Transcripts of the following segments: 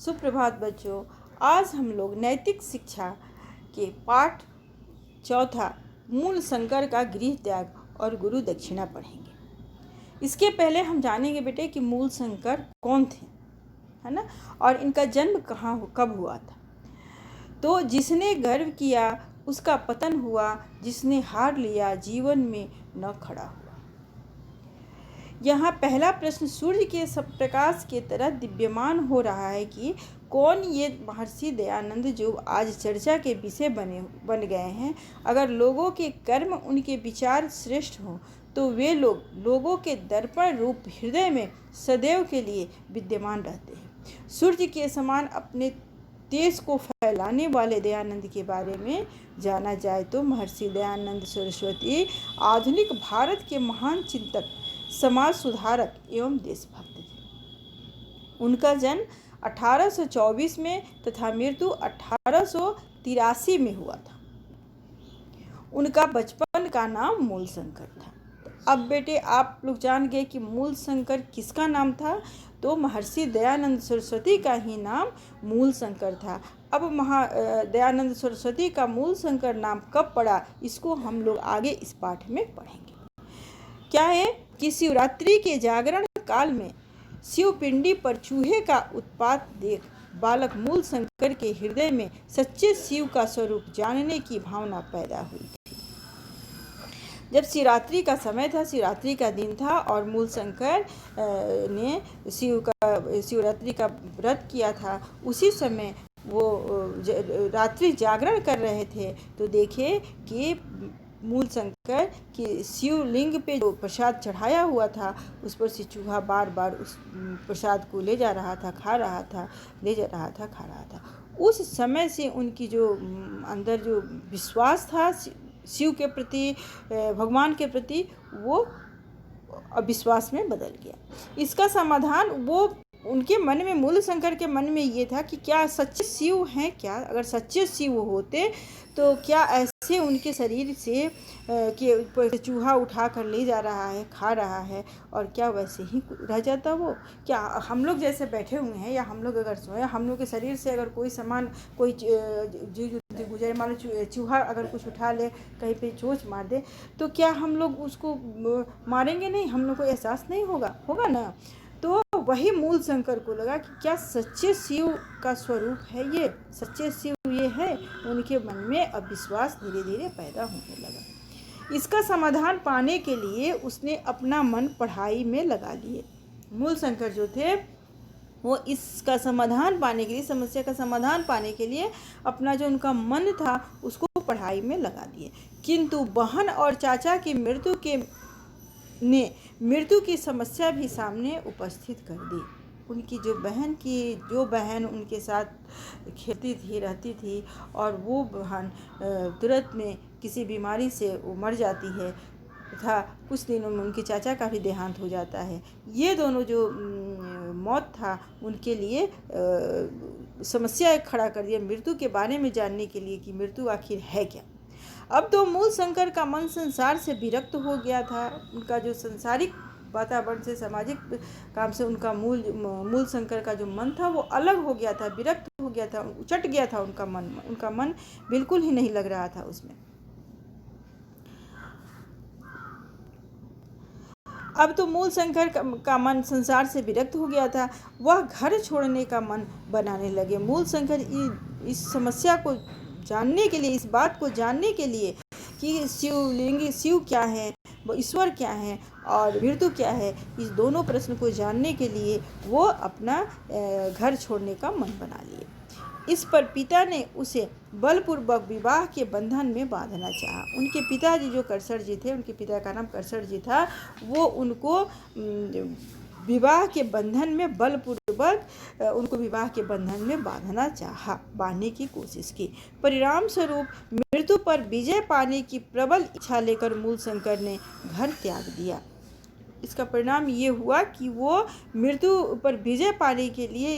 सुप्रभात बच्चों। आज हम लोग नैतिक शिक्षा के पाठ चौथा मूल शंकर का गृह त्याग और गुरु दक्षिणा पढ़ेंगे। इसके पहले हम जानेंगे बेटे कि मूल शंकर कौन थे, है ना, और इनका जन्म कब हुआ था। तो जिसने गर्व किया उसका पतन हुआ, जिसने हार लिया जीवन में न खड़ा हुआ। यहाँ पहला प्रश्न सूर्य के प्रकाश के तरह दिव्यमान हो रहा है कि कौन ये महर्षि दयानंद जो आज चर्चा के विषय बन गए हैं। अगर लोगों के कर्म उनके विचार श्रेष्ठ हों तो वे लोगों के दर्पण रूप हृदय में सदैव के लिए विद्यमान रहते हैं। सूर्य के समान अपने तेज को फैलाने वाले दयानंद के बारे में जाना जाए तो महर्षि दयानंद सरस्वती आधुनिक भारत के महान चिंतक, समाज सुधारक एवं देशभक्त थे। उनका जन्म 1824 में तथा मृत्यु 1883 में हुआ था। उनका बचपन का नाम मूल शंकर था। अब बेटे आप लोग जान गए कि मूल शंकर किसका नाम था। तो महर्षि दयानंद सरस्वती का ही नाम मूल शंकर था। अब दयानंद सरस्वती का मूल शंकर नाम कब पड़ा, इसको हम लोग आगे इस पाठ में पढ़ेंगे। क्या है कि शिवरात्रि के जागरण काल में शिवपिंडी पर चूहे का उत्पात देख बालक मूल शंकर के हृदय में सच्चे शिव का स्वरूप जानने की भावना पैदा हुई थी। जब शिवरात्रि का समय था, शिवरात्रि का दिन था और मूल शंकर ने शिवरात्रि का व्रत किया था। उसी समय वो रात्रि जागरण कर रहे थे तो देखे कि मूल शंकर की शिवलिंग पे जो प्रसाद चढ़ाया हुआ था उस पर से चूहा बार बार उस प्रसाद को ले जा रहा था, खा रहा था, ले जा रहा था, खा रहा था। उस समय से उनकी जो अंदर जो विश्वास था शिव के प्रति, भगवान के प्रति, वो अविश्वास में बदल गया। इसका समाधान वो उनके मन में, मूल शंकर के मन में ये था कि क्या सच्चे शिव हैं क्या? अगर सच्चे शिव होते तो क्या ऐसे उनके शरीर से कि चूहा उठा कर ले जा रहा है, खा रहा है, और क्या वैसे ही रह जाता वो? क्या हम लोग जैसे बैठे हुए हैं या हम लोग अगर सोए, हम लोग के शरीर से अगर कोई सामान, कोई जीव गुजरे, मान लो चूहा अगर कुछ उठा ले, कहीं पे चोंच मार दे, तो क्या हम लोग उसको मारेंगे नहीं? हम लोग को एहसास नहीं होगा ना। तो वही मूल शंकर को लगा कि क्या सच्चे शिव का स्वरूप है ये, सच्चे शिव ये है। उनके मन में अविश्वास धीरे धीरे पैदा होने लगा। इसका समाधान पाने के लिए उसने अपना मन पढ़ाई में लगा लिए। मूल शंकर जो थे वो इसका समाधान पाने के लिए, समस्या का समाधान पाने के लिए अपना जो उनका मन था उसको पढ़ाई में लगा दिए। किंतु बहन और चाचा की मृत्यु की समस्या भी सामने उपस्थित कर दी। उनकी जो बहन उनके साथ खेलती थी, रहती थी, और वो बहन तुरंत में किसी बीमारी से वो मर जाती है तथा कुछ दिनों में उनके चाचा का भी देहांत हो जाता है। ये दोनों जो मौत था उनके लिए समस्या खड़ा कर दिया मृत्यु के बारे में जानने के लिए कि मृत्यु आखिर है क्या। अब तो मूल शंकर का मन संसार से विरक्त हो गया था। उनका जो संसारिक वातावरण से, सामाजिक काम से उनका मूल शंकर का जो मन था वो अलग हो गया था, विरक्त हो गया था, उचट गया था उनका मन बिल्कुल ही नहीं लग रहा था उसमें। अब तो मूल शंकर का मन संसार से विरक्त हो गया था। वह घर छोड़ने का मन बनाने लगे। मूल शंकर इस समस्या को जानने के लिए, इस बात को जानने के लिए कि शिव क्या है, वो ईश्वर क्या है और मृत्यु क्या है, इस दोनों प्रश्न को जानने के लिए वो अपना घर छोड़ने का मन बना लिए। इस पर पिता ने उसे बलपूर्वक विवाह के बंधन में बांधना चाहा। उनके पिताजी जो करसर जी थे, उनके पिता का नाम करसर जी था, वो उनको विवाह के बंधन में बलपूर्वक उनको विवाह के बंधन में बांधने की कोशिश की। परिणाम स्वरूप मृत्यु पर विजय पाने की प्रबल इच्छा लेकर मूल शंकर ने घर त्याग दिया। इसका परिणाम ये हुआ कि वो मृत्यु पर विजय पाने के लिए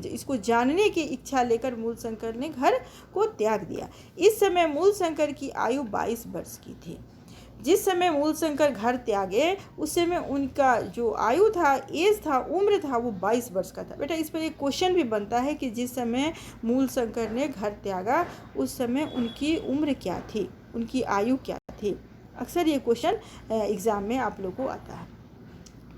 इसको जानने की इच्छा लेकर मूल शंकर ने घर को त्याग दिया। इस समय मूल शंकर की आयु 22 वर्ष की थी। जिस समय मूलशंकर घर त्यागे उस समय उनका जो आयु था, एज था, उम्र था, वो 22 वर्ष का था। बेटा इस पर एक क्वेश्चन भी बनता है कि जिस समय मूलशंकर ने घर त्यागा उस समय उनकी उम्र क्या थी, उनकी आयु क्या थी। अक्सर ये क्वेश्चन एग्ज़ाम में आप लोग को आता है।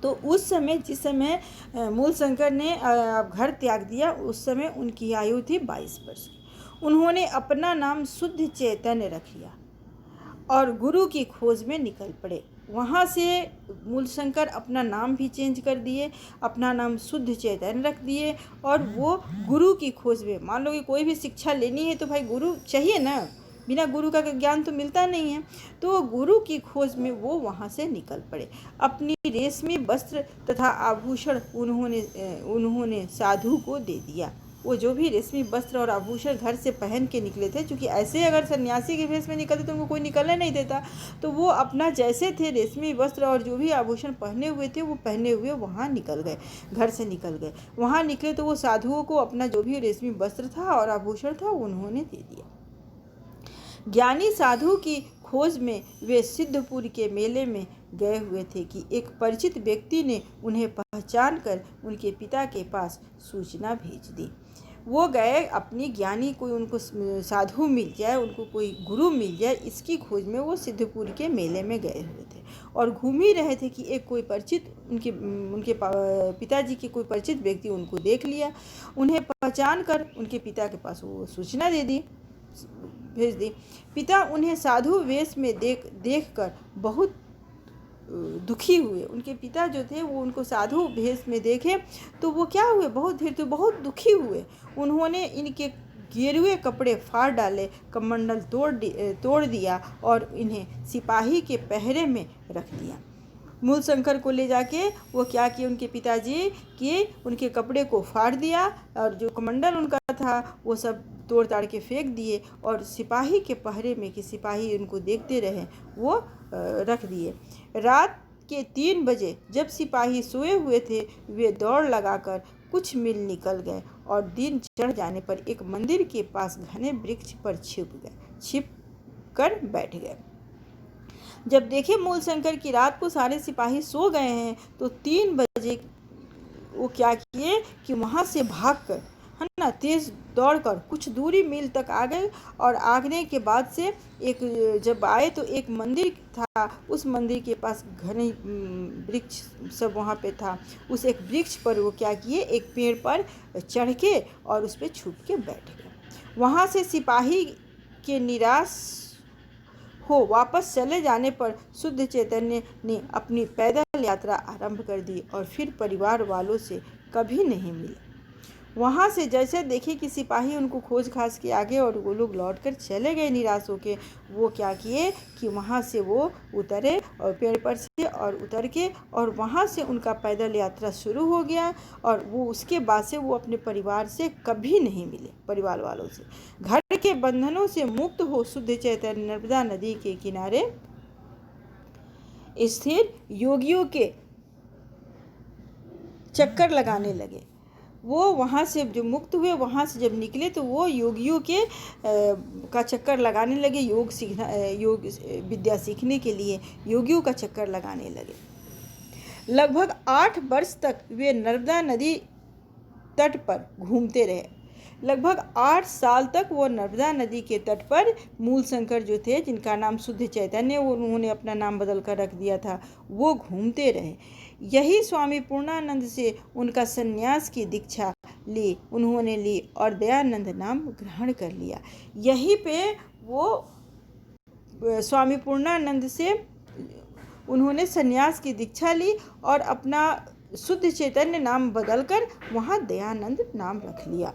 तो उस समय जिस समय मूलशंकर ने घर त्याग दिया उस समय उनकी आयु थी 22 वर्ष की। उन्होंने अपना नाम शुद्ध चैतन्य रख लिया और गुरु की खोज में निकल पड़े। वहाँ से मूलशंकर अपना नाम भी चेंज कर दिए, अपना नाम शुद्ध चैतन्य रख दिए और वो गुरु की खोज में, मान लो कि कोई भी शिक्षा लेनी है तो भाई गुरु चाहिए ना, बिना गुरु का ज्ञान तो मिलता नहीं है। तो गुरु की खोज में वो वहाँ से निकल पड़े। अपनी रेशमी वस्त्र तथा आभूषण उन्होंने साधु को दे दिया। वो जो भी रेशमी वस्त्र और आभूषण घर से पहन के निकले थे, क्योंकि ऐसे अगर सन्यासी के भेष में निकलते तो उनको कोई निकलने नहीं देता, तो वो अपना जैसे थे रेशमी वस्त्र और जो भी आभूषण पहने हुए थे वो पहने हुए वहाँ निकल गए, घर से निकल गए। वहाँ निकले तो वो साधुओं को अपना जो भी रेशमी वस्त्र था और आभूषण था उन्होंने दे दिया। ज्ञानी साधु की खोज में वे सिद्धपुर के मेले में गए हुए थे कि एक परिचित व्यक्ति ने उन्हें पहचान कर उनके पिता के पास सूचना भेज दी। वो गए अपनी ज्ञानी कोई उनको साधु मिल जाए, उनको कोई गुरु मिल जाए, इसकी खोज में वो सिद्धपुर के मेले में गए हुए थे और घूम ही रहे थे कि एक कोई परिचित उनके पिताजी के कोई परिचित व्यक्ति उनको देख लिया। उन्हें पहचान कर उनके पिता के पास वो सूचना भेज दी। पिता उन्हें साधु वेश में देख कर बहुत दुखी हुए। उनके पिता जो थे वो उनको साधु वेश में देखे तो वो क्या हुए, बहुत दुखी हुए। उन्होंने इनके गेरुए कपड़े फाड़ डाले, कमंडल तोड़ दिया और इन्हें सिपाही के पहरे में रख दिया। मूलशंकर को ले जाके वो क्या किए, उनके पिताजी कि उनके कपड़े को फाड़ दिया और जो कमंडल उनका था वो सब तोड़ ताड़ के फेंक दिए और सिपाही के पहरे में कि सिपाही उनको देखते रहे वो रख दिए। रात के 3 बजे जब सिपाही सोए हुए थे वे दौड़ लगाकर कुछ मील निकल गए और दिन चढ़ जाने पर एक मंदिर के पास घने वृक्ष पर छिप कर बैठ गए। जब देखे मूलशंकर की रात को सारे सिपाही सो गए हैं तो 3 बजे वो क्या किए कि वहाँ से भागकर, है ना, तेज दौड़कर कुछ दूरी मील तक आ गए और आगने के बाद से जब आए तो एक मंदिर था, उस मंदिर के पास घने वृक्ष सब वहाँ पे था। उस एक वृक्ष पर वो क्या किए, एक पेड़ पर चढ़ के और उस पर छुप के बैठ गए। वहाँ से सिपाही के निराश हो वापस चले जाने पर शुद्ध चैतन्य ने अपनी पैदल यात्रा आरंभ कर दी और फिर परिवार वालों से कभी नहीं मिले। वहाँ से जैसे देखे कि सिपाही उनको खोज खास के आगे और वो लोग लौट कर चले गए निराश होके, वो क्या किए कि वहाँ से वो उतरे और पेड़ पर से और उतर के और वहाँ से उनका पैदल यात्रा शुरू हो गया और वो उसके बाद से वो अपने परिवार से कभी नहीं मिले, परिवार वालों से। घर के बंधनों से मुक्त हो शुद्ध चैतन्य नर्मदा नदी के किनारे स्थिर योगियों के चक्कर लगाने लगे। वो वहाँ से जो मुक्त हुए, वहाँ से जब निकले तो वो योगियों के का चक्कर लगाने लगे। योग विद्या सीखने के लिए योगियों का चक्कर लगाने लगे। लगभग 8 वर्ष तक वे नर्मदा नदी तट पर घूमते रहे। लगभग 8 साल तक वो नर्मदा नदी के तट पर मूलशंकर जो थे, जिनका नाम शुद्ध चैतन्य, वो उन्होंने अपना नाम बदल कर रख दिया था, वो घूमते रहे। यही स्वामी पूर्णानंद से उनका सन्यास की दीक्षा उन्होंने ली और दयानंद नाम ग्रहण कर लिया। यहीं पे वो स्वामी पूर्णानंद से उन्होंने सन्यास की दीक्षा ली और अपना शुद्ध चैतन्य नाम बदलकर वहाँ दयानंद नाम रख लिया।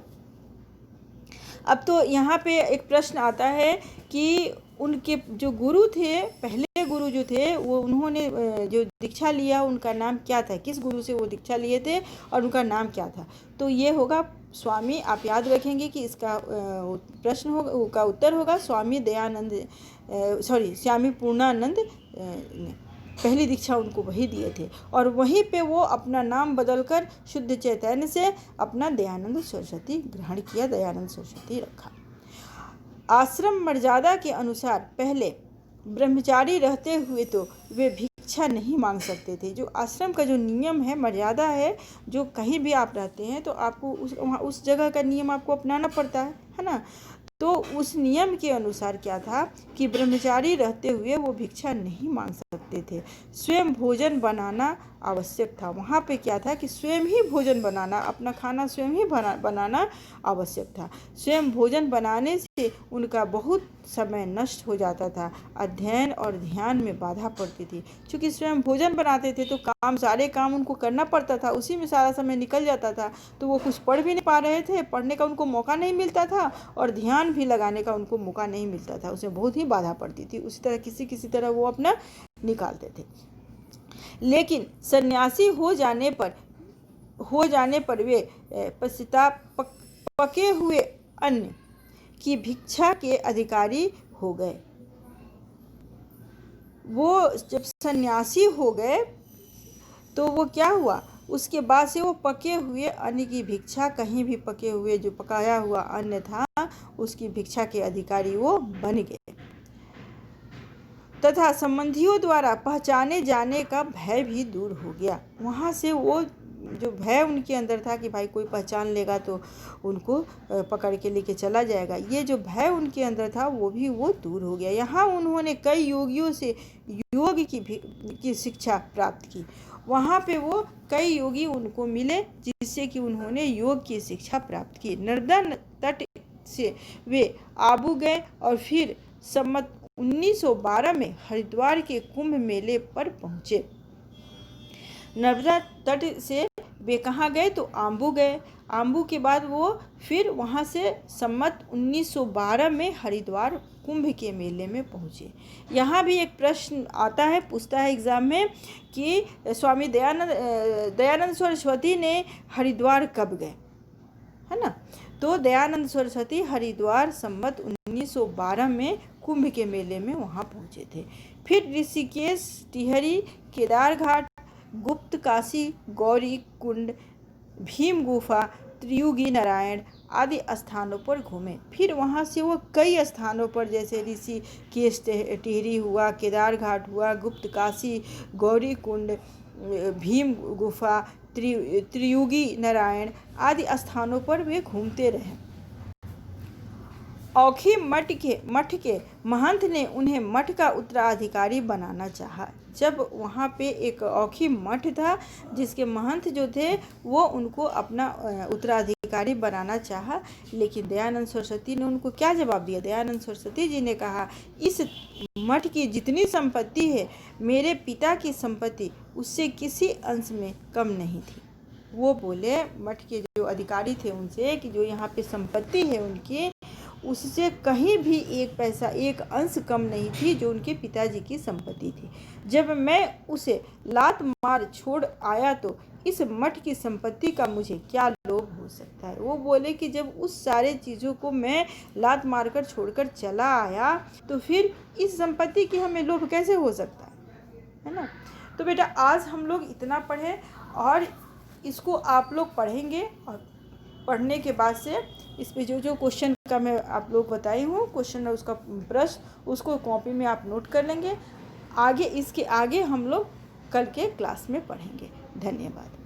अब तो यहाँ पे एक प्रश्न आता है कि उनके जो गुरु थे, पहले गुरु जो थे, वो उन्होंने जो दीक्षा लिया उनका नाम क्या था, किस गुरु से वो दीक्षा लिए थे और उनका नाम क्या था। तो ये होगा स्वामी, आप याद रखेंगे कि इसका प्रश्न होगा का उत्तर होगा स्वामी पूर्णानंद ने पहली दीक्षा उनको वही दिए थे और वहीं पे वो अपना नाम बदलकर शुद्ध चैतन्य से अपना दयानंद सरस्वती ग्रहण किया, दयानंद सरस्वती रखा। आश्रम मर्यादा के अनुसार पहले ब्रह्मचारी रहते हुए तो वे भिक्षा नहीं मांग सकते थे। जो आश्रम का जो नियम है, मर्यादा है, जो कहीं भी आप रहते हैं तो आपको उस जगह का नियम आपको अपनाना पड़ता है ना। तो उस नियम के अनुसार क्या था कि ब्रह्मचारी रहते हुए वो भिक्षा नहीं मांग सकते थे, स्वयं भोजन बनाना आवश्यक था। वहाँ पे क्या था कि स्वयं ही भोजन बनाना, अपना खाना स्वयं ही बनाना आवश्यक था। स्वयं भोजन बनाने से उनका बहुत समय नष्ट हो जाता था, अध्ययन और ध्यान में बाधा पड़ती थी। क्योंकि स्वयं भोजन बनाते थे तो सारे काम उनको करना पड़ता था, उसी में सारा समय निकल जाता था। तो वो कुछ पढ़ भी नहीं पा रहे थे, पढ़ने का उनको मौका नहीं मिलता था और ध्यान भी लगाने का उनको मौका नहीं मिलता था, उसमें बहुत ही बाधा पड़ती थी। उसी तरह किसी तरह वो अपना निकालते थे। लेकिन सन्यासी हो जाने पर वे पके हुए अन्न की भिक्षा के अधिकारी हो गए। वो जब सन्यासी हो गए तो वो क्या हुआ, उसके बाद से वो पके हुए अन्न की भिक्षा, कहीं भी पके हुए जो पकाया हुआ अन्न था उसकी भिक्षा के अधिकारी वो बन गए, तथा संबंधियों द्वारा पहचाने जाने का भय भी दूर हो गया। वहाँ से वो जो भय उनके अंदर था कि भाई कोई पहचान लेगा तो उनको पकड़ के लेके चला जाएगा, ये जो भय उनके अंदर था वो दूर हो गया। यहाँ उन्होंने कई योगियों से योग की शिक्षा प्राप्त की। वहाँ पे वो कई योगी उनको मिले जिससे कि उन्होंने योग की शिक्षा प्राप्त की। नर्मदा तट से वे आबू गए और फिर सम्मत 1912 में हरिद्वार के कुंभ मेले पर पहुँचे। नर्मदा तट से वे कहाँ गए तो आम्बू गए। आम्बू के बाद वो फिर वहाँ से सम्मत 1912 में हरिद्वार कुंभ के मेले में पहुँचे। यहाँ भी एक प्रश्न आता है, पूछता है एग्ज़ाम में कि स्वामी दयानंद सरस्वती ने हरिद्वार कब गए, है ना। तो दयानंद सरस्वती हरिद्वार सम्मत 1912 में कुंभ के मेले में वहाँ पहुँचे थे। फिर ऋषिकेश, टिहरी, केदार घाट, गुप्त काशी, गौरी कुंड, भीम गुफा, त्रियुगी नारायण आदि स्थानों पर घूमे। फिर वहाँ से वो कई स्थानों पर जैसे ऋषिकेश, टिहरी हुआ, केदार घाट हुआ, गुप्त काशी, गौरी कुंड, भीम गुफा, त्रियुगी नारायण आदि स्थानों पर वे घूमते रहे। औखी मठ के महंत ने उन्हें मठ का उत्तराधिकारी बनाना चाहा। जब वहाँ पे एक औखी मठ था जिसके महंत जो थे वो उनको अपना उत्तराधिकारी बनाना चाहा, लेकिन दयानंद सरस्वती ने उनको क्या जवाब दिया। दयानंद सरस्वती जी ने कहा, इस मठ की जितनी संपत्ति है मेरे पिता की संपत्ति उससे किसी अंश में कम नहीं थी। वो बोले मठ के जो अधिकारी थे उनसे कि जो यहाँ पे संपत्ति है उनकी उससे कहीं भी एक पैसा, एक अंश कम नहीं थी जो उनके पिताजी की संपत्ति थी। जब मैं उसे लात मार छोड़ आया तो इस मठ की संपत्ति का मुझे क्या लोभ हो सकता है। वो बोले कि जब उस सारे चीज़ों को मैं लात मारकर छोड़कर चला आया तो फिर इस संपत्ति की हमें लोभ कैसे हो सकता है ना। तो बेटा आज हम लोग इतना पढ़े और इसको आप लोग पढ़ेंगे और पढ़ने के बाद से इस पे जो क्वेश्चन का मैं आप लोग बताई हूँ क्वेश्चन है उसका प्रश्न उसको कॉपी में आप नोट कर लेंगे। इसके आगे हम लोग कल के क्लास में पढ़ेंगे। धन्यवाद।